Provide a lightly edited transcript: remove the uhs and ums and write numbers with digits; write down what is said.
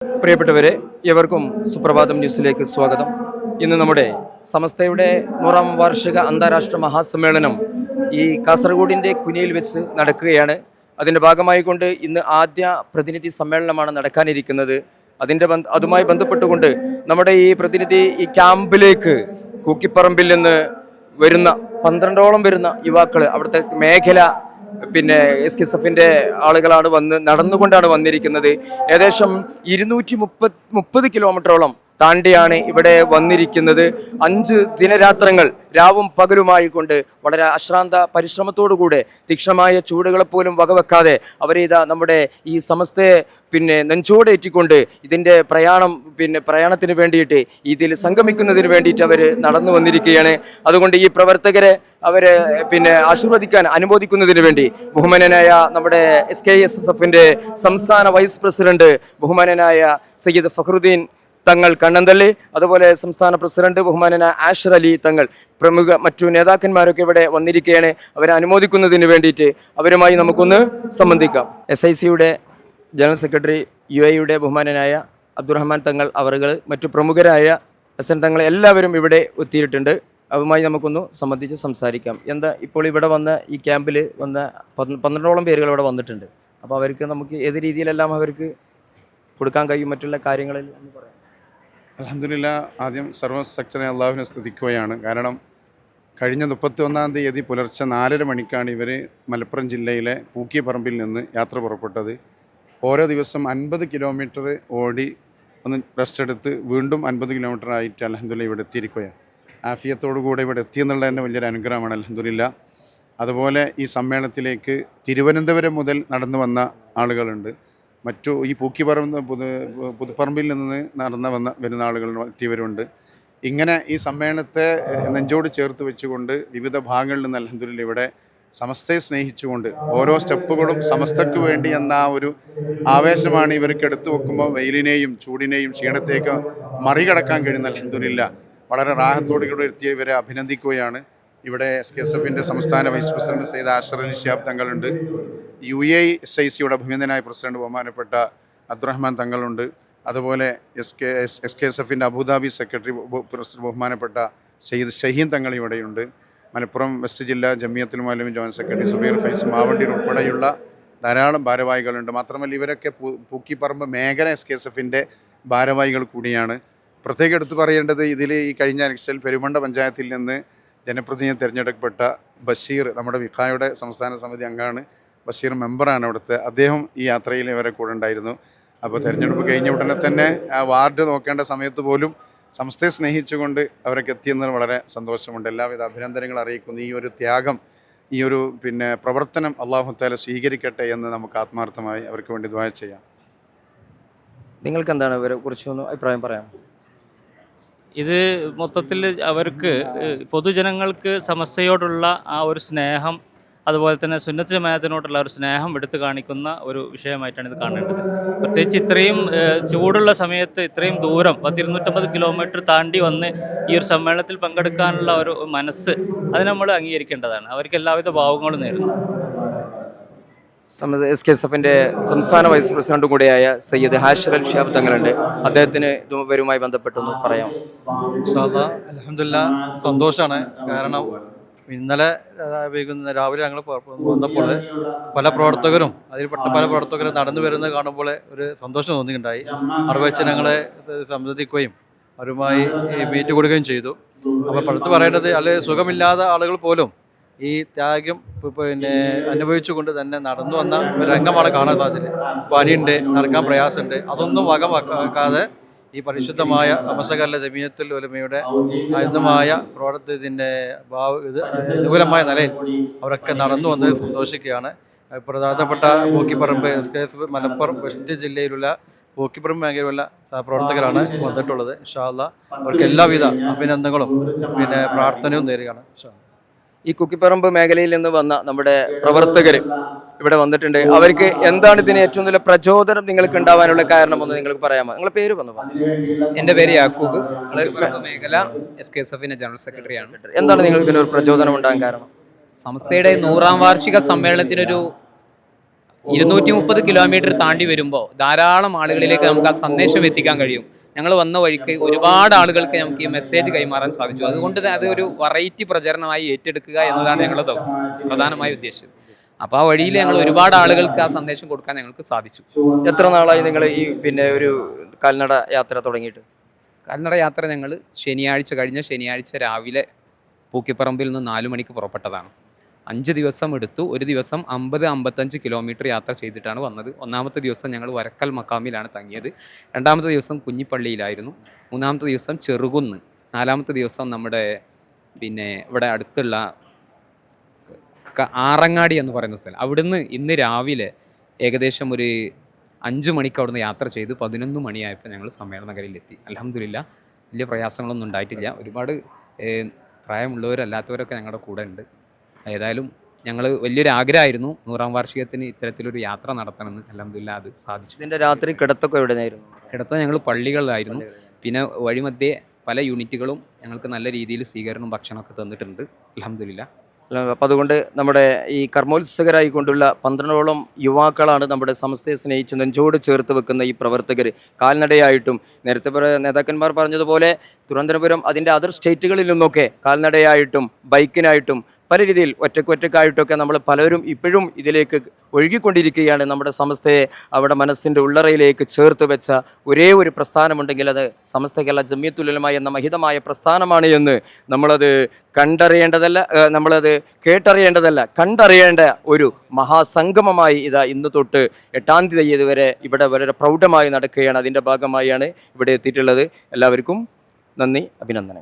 പ്രിയപ്പെട്ടവരെ, എവർക്കും സുപ്രഭാതം ന്യൂസിലേക്ക് സ്വാഗതം. ഇന്ന് നമ്മുടെ സമസ്തയുടെ 100ാം വാർഷിക അന്താരാഷ്ട്ര മഹാസമ്മേളനം ഈ കാസർഗോഡിൻ്റെ കുനിയിൽ വെച്ച് നടക്കുകയാണ്. അതിൻ്റെ ഭാഗമായിക്കൊണ്ട് ഇന്ന് ആദ്യ പ്രതിനിധി സമ്മേളനമാണ് നടക്കാനിരിക്കുന്നത്. അതുമായി ബന്ധപ്പെട്ടുകൊണ്ട് നമ്മുടെ ഈ പ്രതിനിധി ഈ ക്യാമ്പിലേക്ക് കൂക്കിപ്പറമ്പിൽ നിന്ന് വരുന്ന 12ഓളം വരുന്ന യുവാക്കൾ, അവിടുത്തെ മേഖല SKSF ആളുകളാണ് നടന്നുകൊണ്ടാണ് വന്നിരിക്കുന്നത്. ഏകദേശം 230 കിലോമീറ്ററോളം താണ്ടിയാണ് ഇവിടെ വന്നിരിക്കുന്നത്. 5 ദിനരാത്രങ്ങൾ രാവും പകലുമായിക്കൊണ്ട് വളരെ അശ്രാന്ത പരിശ്രമത്തോടുകൂടെ തീക്ഷണമായ ചൂടുകളെപ്പോലും വകവെക്കാതെ അവരിതാ നമ്മുടെ ഈ സമസ്തയെ നെഞ്ചോടേറ്റിക്കൊണ്ട് ഇതിൻ്റെ പ്രയാണത്തിന് വേണ്ടിയിട്ട് ഇതിൽ സംഗമിക്കുന്നതിന് വേണ്ടിയിട്ട് അവർ നടന്നു വന്നിരിക്കുകയാണ്. അതുകൊണ്ട് ഈ പ്രവർത്തകരെ അവരെ ആശീർവദിക്കാൻ അനുമോദിക്കുന്നതിന് വേണ്ടി ബഹുമാനനായ നമ്മുടെ SKSF സംസ്ഥാന വൈസ് പ്രസിഡന്റ് ബഹുമാനനായ സയ്യിദ് ഫഖറുദ്ദീൻ തങ്ങൾ കണ്ണന്തള്ളി, അതുപോലെ സംസ്ഥാന പ്രസിഡന്റ് ബഹുമാനനായ ആഷിർ അലി തങ്ങൾ, പ്രമുഖ മറ്റു നേതാക്കന്മാരൊക്കെ ഇവിടെ വന്നിരിക്കുകയാണ്. അവരെ അനുമോദിക്കുന്നതിന് വേണ്ടിയിട്ട് അവരുമായി നമുക്കൊന്ന് സംബന്ധിക്കാം. SIC ജനറൽ സെക്രട്ടറി UAE ബഹുമാനനായ അബ്ദുറഹ്മാൻ തങ്ങൾ അവറുകൾ, മറ്റു പ്രമുഖരായ SN തങ്ങൾ എല്ലാവരും ഇവിടെ എത്തിയിട്ടുണ്ട്. അതുമായി നമുക്കൊന്ന് സംബന്ധിച്ച് സംസാരിക്കാം. ഇപ്പോൾ ഇവിടെ വന്ന ഈ ക്യാമ്പിൽ വന്ന 12ഓളം പേരുകൾ ഇവിടെ വന്നിട്ടുണ്ട്. അപ്പോൾ അവർക്ക് നമുക്ക് ഏത് രീതിയിലെല്ലാം അവർക്ക് കൊടുക്കാൻ കഴിയും മറ്റുള്ള കാര്യങ്ങളിൽ എന്ന് പറയാം. അൽഹംദുലില്ലാ, ആദ്യം സർവ്വശക്തനെ അള്ളാഹുവിനെ സ്തുതിക്കുകയാണ്. കാരണം കഴിഞ്ഞ 31-ാം തീയതി പുലർച്ചെ 4:30 മണിക്കാണ് ഇവർ മലപ്പുറം ജില്ലയിലെ പൂക്കിപ്പറമ്പിൽ നിന്ന് യാത്ര പുറപ്പെട്ടത്. ഓരോ ദിവസം 50 കിലോമീറ്റർ ഓടി ഒന്ന് റെസ്റ്റ് എടുത്ത് വീണ്ടും 50 കിലോമീറ്റർ ആയിട്ട് അൽഹംദുലില്ലാ ഇവിടെ എത്തിയിരിക്കുകയാണ്. ആഫിയത്തോടു കൂടെ ഇവിടെ എത്തിയെന്നുള്ള തന്നെ വലിയൊരു അനുഗ്രഹമാണ് അൽഹംദുലില്ലാ. അതുപോലെ ഈ സമ്മേളനത്തിലേക്ക് തിരുവനന്തപുരം മുതൽ നടന്നു വന്ന ആളുകളുണ്ട്. മറ്റു ഈ പുതുപ്പറമ്പിൽ നിന്ന് വരുന്ന ആളുകൾ എത്തിയവരുണ്ട്. ഇങ്ങനെ ഈ സമ്മേളനത്തെ നെഞ്ചോട് ചേർത്ത് വെച്ചുകൊണ്ട് വിവിധ ഭാഗങ്ങളിൽ നിന്ന് അൽഹംദുലില്ലാ ഇവിടെ സമസ്തയെ സ്നേഹിച്ചുകൊണ്ട് ഓരോ സ്റ്റെപ്പുകളും സമസ്തക്ക് വേണ്ടി എന്ന ആ ഒരു ആവേശമാണ് ഇവർക്ക് എടുത്തു വെക്കുമ്പോൾ വെയിലിനെയും ചൂടിനെയും ക്ഷീണത്തെയൊക്കെ മറികടക്കാൻ കഴിയുന്ന അൽഹംദുലില്ലാ വളരെ റാഹത്തോടുകൂടി എത്തിയ ഇവരെ അഭിനന്ദിക്കുകയാണ്. ഇവിടെ SKSF സംസ്ഥാന വൈസ് പ്രസിഡന്റ് സയ്യിദ് ആഷിർ അലി ശിഹാബ് തങ്ങളുണ്ട്. UAE SIC അഭിനന്ദനായ പ്രസിഡന്റ് ബഹുമാനപ്പെട്ട അബ്ദുറഹ്മാൻ തങ്ങളുണ്ട്. അതുപോലെ SKSF അബുദാബി സെക്രട്ടറി ബഹുമാനപ്പെട്ട സയ്യിദ് ഷഹീൻ തങ്ങൾ ഇവിടെയുണ്ട്. മലപ്പുറം വെസ്റ്റ് ജില്ലാ ജമിയത്തുൽ ഉലമ ജോയിന്റ് സെക്രട്ടറി സുബൈർ ഫൈസ് മാവണ്ടിർ ഉൾപ്പെടെയുള്ള ധാരാളം ഭാരവാഹികളുണ്ട്. മാത്രമല്ല ഇവരൊക്കെ പൂക്കിപ്പറമ്പ് മേഖല SKSF ഭാരവാഹികൾ കൂടിയാണ്. പ്രത്യേകം എടുത്തു പറയേണ്ടത്, ഇതിൽ ഈ കഴിഞ്ഞ ഇലക്ഷനിൽ പെരുമണ്ട പഞ്ചായത്തിൽ നിന്ന് ജനപ്രതിനിധി തിരഞ്ഞെടുക്കപ്പെട്ട ബഷീർ, നമ്മുടെ വിഖായുടെ സംസ്ഥാന സമിതി അംഗമാണ്. ബഷീർ മെമ്പറാണ് അവിടുത്തെ. അദ്ദേഹം ഈ യാത്രയിൽ ഇവരെ കൂടെ ഉണ്ടായിരുന്നു. അപ്പോൾ തിരഞ്ഞെടുപ്പ് കഴിഞ്ഞ ഉടനെ തന്നെ ആ വാർഡ് നോക്കേണ്ട സമയത്ത് പോലും സംസ്ഥയെ സ്നേഹിച്ചുകൊണ്ട് അവരൊക്കെ എത്തിയെന്നത് വളരെ സന്തോഷമുണ്ട്. എല്ലാവിധ അഭിനന്ദനങ്ങൾ അറിയിക്കുന്നു. ഈ ഒരു ത്യാഗം, ഈ ഒരു പ്രവർത്തനം അല്ലാഹു തആല സ്വീകരിക്കട്ടെ എന്ന് നമുക്ക് ആത്മാർത്ഥമായി അവർക്ക് വേണ്ടി ദുആ ചെയ്യാം. നിങ്ങൾക്ക് എന്താണ് ഇവരെ കുറിച്ചൊന്ന് അഭിപ്രായം പറയാം? ഇത് മൊത്തത്തിൽ അവർക്ക് പൊതുജനങ്ങൾക്ക് സമസ്തയോടുള്ള ആ ഒരു സ്നേഹം, അതുപോലെ തന്നെ സുന്നത്ത് ജമാഅത്തിനോടുള്ള ഒരു സ്നേഹം എടുത്തു കാണിക്കുന്ന ഒരു വിഷയമായിട്ടാണ് ഇത് കാണേണ്ടത്. പ്രത്യേകിച്ച് ഇത്രയും ചൂടുള്ള സമയത്ത് ഇത്രയും ദൂരം 250 കിലോമീറ്റർ താണ്ടി വന്ന് ഈ ഒരു സമ്മേളനത്തിൽ പങ്കെടുക്കാനുള്ള ഒരു മനസ്സ്, അത് നമ്മൾ അംഗീകരിക്കേണ്ടതാണ്. അവർക്ക് എല്ലാവിധ ഭാവങ്ങളും നേരുന്നു. SKSF സംസ്ഥാന വൈസ് പ്രസിഡന്റും കൂടിയായ സയ്യിദ് ആഷിർ അലി ശിഹാബ് തങ്ങളുണ്ട്. അദ്ദേഹത്തിന് ഇതുമായി ബന്ധപ്പെട്ടൊന്ന് പറയാം. അൽഹംദുലില്ലാ, സന്തോഷമാണ്. കാരണം ഇന്നലെ രാവിലെ ഞങ്ങൾ വന്നപ്പോൾ പല പ്രവർത്തകരും, അതിൽപ്പെട്ട പല പ്രവർത്തകരും നടന്നു വരുന്നത് കാണുമ്പോൾ ഒരു സന്തോഷം തോന്നിയിട്ടുണ്ടായി. അവിടെ വെച്ച് ഞങ്ങളെ സംവദിക്കുകയും അവരുമായി മീറ്റ് കൊടുക്കുകയും ചെയ്തു. അപ്പോൾ പടുത്ത് പറയേണ്ടത്, അല്ലെങ്കിൽ സുഖമില്ലാത്ത ആളുകൾ പോലും ഈ ത്യാഗം അനുഭവിച്ചുകൊണ്ട് തന്നെ നടന്നു വന്ന ഒരു രംഗമാണ് കാണാൻ സാധിച്ചത്. പനിയുണ്ട്, നടക്കാൻ പ്രയാസമുണ്ട്, അതൊന്നും വകവെക്കാതെ ഈ പരിശുദ്ധമായ സമസ്തകേരള ജമിയത്തുൽ ഉലമയുടെ ആയുധമായ പ്രവർത്തനത്തിൻ്റെ അനുകൂലമായ നിലയിൽ അവരൊക്കെ നടന്നു വന്ന് സന്തോഷിക്കുകയാണ്. പ്രധാനപ്പെട്ട പൂക്കിപ്പറമ്പ് SKSF മലപ്പുറം വെസ്റ്റ് ജില്ലയിലുള്ള പൂക്കിപ്പറമ്പ് മേഖലയിലുള്ള പ്രവർത്തകരാണ് വന്നിട്ടുള്ളത്. ഇൻഷാ അല്ലാഹ് അവർക്ക് എല്ലാവിധ അഭിനന്ദനങ്ങളും പ്രാർത്ഥനയും നേരുകയാണ്. ഈ കുക്കിപ്പറമ്പ് മേഖലയിൽ നിന്ന് വന്ന നമ്മുടെ പ്രവർത്തകർ ഇവിടെ വന്നിട്ടുണ്ട്. അവർക്ക് എന്താണ് ഇതിന് ഏറ്റവും നല്ല പ്രചോദനം നിങ്ങൾക്ക് ഉണ്ടാവാനുള്ള കാരണം എന്ന് നിങ്ങൾക്ക് പറയാമോ? നിങ്ങളുടെ പേര് വന്നു? എൻ്റെ പേര് യാക്കൂബ്, മേഖല SKSF ജനറൽ സെക്രട്ടറിയാണ്. എന്താണ് നിങ്ങൾക്ക് ഇതിനൊരു പ്രചോദനം ഉണ്ടാകാൻ കാരണം? സംസ്ഥയുടെ 100ാം വാർഷിക സമ്മേളനത്തിനൊരു 230 കിലോമീറ്റർ താണ്ടി വരുമ്പോൾ ധാരാളം ആളുകളിലേക്ക് നമുക്ക് ആ സന്ദേശം എത്തിക്കാൻ കഴിയും. ഞങ്ങൾ വന്ന വഴിക്ക് ഒരുപാട് ആളുകൾക്ക് നമുക്ക് ഈ മെസ്സേജ് കൈമാറാൻ സാധിച്ചു. അതുകൊണ്ട് അത് ഒരു വെറൈറ്റി പ്രചരണമായി ഏറ്റെടുക്കുക എന്നതാണ് ഞങ്ങളുടെ ദൗത്യം പ്രധാനമായി ഉദ്ദേശിച്ചത്. അപ്പോൾ ആ വഴിയിൽ ഞങ്ങൾ ഒരുപാട് ആളുകൾക്ക് ആ സന്ദേശം കൊടുക്കാൻ ഞങ്ങൾക്ക് സാധിച്ചു. എത്ര നാളായി നിങ്ങൾ ഈ ഒരു കാൽനട യാത്ര തുടങ്ങിയിട്ട്? കാൽനട യാത്ര ഞങ്ങൾ കഴിഞ്ഞ ശനിയാഴ്ച രാവിലെ പൂക്കിപ്പറമ്പിൽ നിന്ന് 4 മണിക്ക് പുറപ്പെട്ടതാണ്. 5 ദിവസം എടുത്തു. ഒരു ദിവസം 50-55 കിലോമീറ്റർ യാത്ര ചെയ്തിട്ടാണ് വന്നത്. ഒന്നാമത്തെ ദിവസം ഞങ്ങൾ വരക്കൽ മക്കാമിലാണ് തങ്ങിയത്. രണ്ടാമത്തെ ദിവസം കുഞ്ഞിപ്പള്ളിയിലായിരുന്നു. മൂന്നാമത്തെ ദിവസം ചെറുകുന്ന്. നാലാമത്തെ ദിവസം നമ്മുടെ ഇവിടെ അടുത്തുള്ള ആറങ്ങാടി എന്ന് പറയുന്ന സ്ഥലം. അവിടുന്ന് ഇന്ന് രാവിലെ ഏകദേശം ഒരു 5 മണിക്ക് അവിടുന്ന് യാത്ര ചെയ്ത് 11 മണിയായപ്പോൾ ഞങ്ങൾ സമ്മേളന നഗരിയിലെത്തി. അൽഹംദുലില്ലാ വലിയ പ്രയാസങ്ങളൊന്നും ഉണ്ടായിട്ടില്ല. ഒരുപാട് പ്രായമുള്ളവരല്ലാത്തവരൊക്കെ ഞങ്ങളുടെ കൂടെ ഉണ്ട്. ഏതായാലും ഞങ്ങൾ വലിയൊരു ആഗ്രഹമായിരുന്നു 100ാം വാർഷികത്തിന് ഇത്തരത്തിലൊരു യാത്ര നടത്തണമെന്ന്. അൽഹംദുലില്ലാ അത് സാധിച്ചു. ഇതിൻ്റെ രാത്രി കിടത്തൊക്കെ എവിടെയായിരുന്നു? കിടത്ത ഞങ്ങൾ പള്ളികളിലായിരുന്നു. പിന്നെ വഴിമധ്യേ പല യൂണിറ്റുകളും ഞങ്ങൾക്ക് നല്ല രീതിയിൽ സ്വീകരണവും ഭക്ഷണമൊക്കെ തന്നിട്ടുണ്ട്. അൽഹംദുലില്ലാ. അപ്പം അതുകൊണ്ട് നമ്മുടെ ഈ കർമ്മോത്സുകരായിക്കൊണ്ടുള്ള 12ഓളം യുവാക്കളാണ് നമ്മുടെ സമസ്തയെ സ്നേഹിച്ച് നെഞ്ചോട് ചേർത്ത് വെക്കുന്ന ഈ പ്രവർത്തകർ. കാൽനടയായിട്ടും നേരത്തെ നേതാക്കന്മാർ പറഞ്ഞതുപോലെ തിരുവനന്തപുരം അതിൻ്റെ അതർ സ്റ്റേറ്റുകളിൽ നിന്നൊക്കെ കാൽനടയായിട്ടും ബൈക്കിനായിട്ടും പല രീതിയിൽ ഒറ്റക്കായിട്ടൊക്കെ നമ്മൾ പലരും ഇപ്പോഴും ഇതിലേക്ക് ഒഴുകിക്കൊണ്ടിരിക്കുകയാണ്. നമ്മുടെ സമസ്തയെ അവിടെ മനസ്സിൻ്റെ ഉള്ളറയിലേക്ക് ചേർത്ത് വെച്ച ഒരേ ഒരു പ്രസ്ഥാനമുണ്ടെങ്കിൽ അത് സമസ്തകല്ല ജമിയത്തുൽ ഉലമ എന്ന മഹിതമായ പ്രസ്ഥാനമാണ് എന്ന് നമ്മളത് കണ്ടറിയേണ്ട ഒരു മഹാസംഗമമായി ഇന്ന് തൊട്ട് 8ാം തീയതി വരെ ഇവിടെ വളരെ പ്രൗഢമായി നടക്കുകയാണ്. അതിൻ്റെ ഭാഗമായാണ് ഇവിടെ എത്തിയിട്ടുള്ളത്. എല്ലാവർക്കും നന്ദി, അഭിനന്ദനങ്ങൾ.